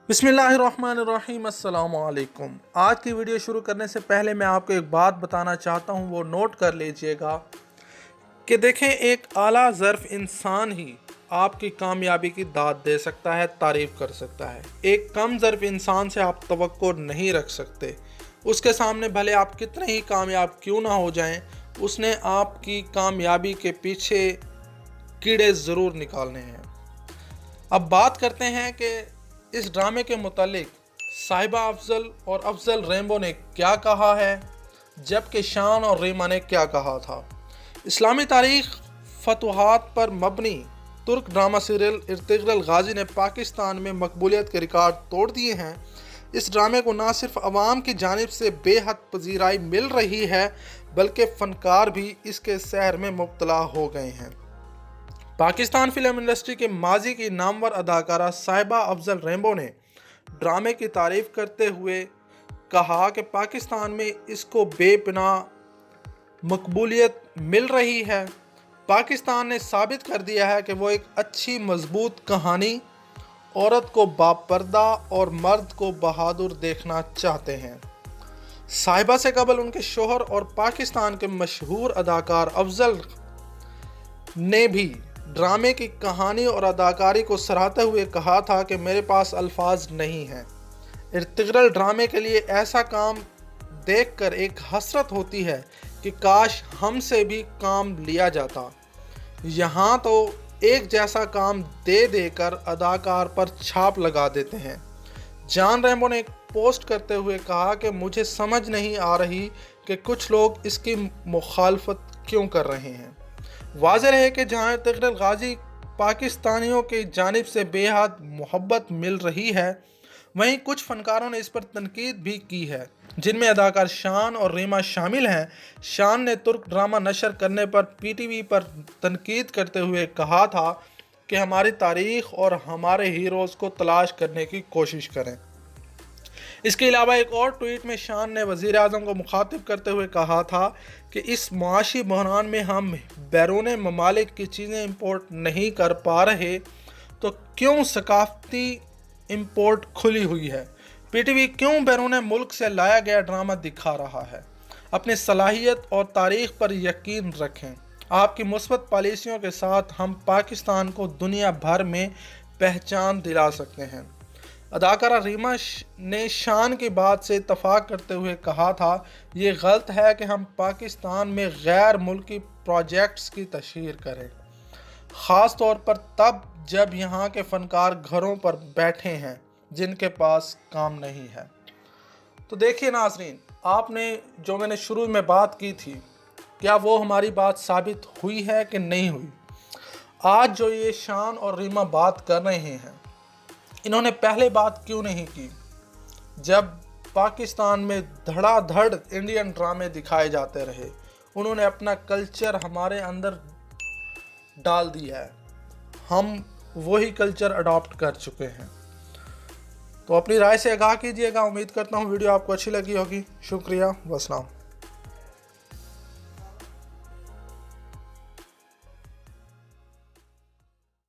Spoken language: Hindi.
बिस्मिल्लाहिर्रहमानिर्रहीम अस्सलाम वालेकुम। आज की वीडियो शुरू करने से पहले मैं आपको एक बात बताना चाहता हूँ, वो नोट कर लीजिएगा कि देखें, एक आला ज़र्फ़ इंसान ही आपकी कामयाबी की दाद दे सकता है, तारीफ़ कर सकता है। एक कम ज़र्फ़ इंसान से आप तवक्को नहीं रख सकते। उसके सामने भले आप कितने ही कामयाब क्यों ना हो जाएं, उसने आपकी कामयाबी के पीछे कीड़े ज़रूर निकालने हैं। अब बात करते हैं कि इस ड्रामे के मुतालिक साहिबा अफजल और अफजल रेम्बो ने क्या कहा है, जबकि शान और रीमा ने क्या कहा था। इस्लामी तारीख फतुहात पर मबनी तुर्क ड्रामा सीरियल इर्तिग्रल गाजी ने पाकिस्तान में मकबूलियत के रिकॉर्ड तोड़ दिए हैं। इस ड्रामे को ना सिर्फ अवाम की जानिब से बेहद पजीराई मिल रही है, बल्कि फ़नकार भी इसके सहर में मुब्तला हो गए हैं। पाकिस्तान फिल्म इंडस्ट्री के माजी की नामवर अदाकारा साहिबा अफजल रेम्बो ने ड्रामे की तारीफ़ करते हुए कहा कि पाकिस्तान में इसको बेपनाह मकबूलियत मिल रही है। पाकिस्तान ने साबित कर दिया है कि वो एक अच्छी मजबूत कहानी, औरत को बापर्दा और मर्द को बहादुर देखना चाहते हैं। साहिबा से कबल उनके शोहर और पाकिस्तान के मशहूर अदाकार अफजल ने भी ड्रामे की कहानी और अदाकारी को सराहते हुए कहा था कि मेरे पास अल्फाज नहीं हैं। इर्तिग्रल ड्रामे के लिए ऐसा काम देखकर एक हसरत होती है कि काश हमसे भी काम लिया जाता। यहाँ तो एक जैसा काम दे देकर अदाकार पर छाप लगा देते हैं। जॉन रेम्बो ने एक पोस्ट करते हुए कहा कि मुझे समझ नहीं आ रही कि कुछ लोग इसकी मुखालफत क्यों कर रहे हैं। वाज़ेह है कि जहाँ इर्तिग्रल गाजी पाकिस्तानियों की जानिब से बेहद मोहब्बत मिल रही है, वहीं कुछ फ़नकारों ने इस पर तनकीद भी की है, जिनमें अदाकार शान और रीमा शामिल हैं। शान ने तुर्क ड्रामा नशर करने पर पीटीवी पर तनकीद करते हुए कहा था कि हमारी तारीख़ और हमारे हीरोज़ को तलाश करने की कोशिश करें। इसके अलावा एक और ट्वीट में शान ने वज़ीर आज़म को मुखातिब करते हुए कहा था कि इस मुआशी बहरान में हम बैरून ममालिक की चीज़ें इंपोर्ट नहीं कर पा रहे, तो क्यों सकाफ़ती इंपोर्ट खुली हुई है। पीटीवी क्यों बैरून मुल्क से लाया गया ड्रामा दिखा रहा है। अपनी सलाहियत और तारीख़ पर यकीन रखें। आपकी मुस्बत पॉलिसियों के साथ हम पाकिस्तान को दुनिया भर में पहचान दिला सकते हैं। अदाकारा रीमा ने शान की बात से इत्तफाक करते हुए कहा था, ये गलत है कि हम पाकिस्तान में गैर मुल्की प्रोजेक्ट्स की तशहीर करें, ख़ास तौर पर तब जब यहाँ के फ़नकार घरों पर बैठे हैं जिनके पास काम नहीं है। तो देखिए नाज़रीन, आपने जो मैंने शुरू में बात की थी, क्या वो हमारी बात साबित हुई है कि नहीं हुई। आज जो ये शान और रीमा बात कर रहे हैं, इन्होंने पहले बात क्यों नहीं की जब पाकिस्तान में धड़ाधड़ इंडियन ड्रामे दिखाए जाते रहे। उन्होंने अपना कल्चर हमारे अंदर डाल दिया है, हम वही कल्चर अडॉप्ट कर चुके हैं। तो अपनी राय से आगाह कीजिएगा। उम्मीद करता हूँ वीडियो आपको अच्छी लगी होगी। शुक्रिया, वस्सलाम।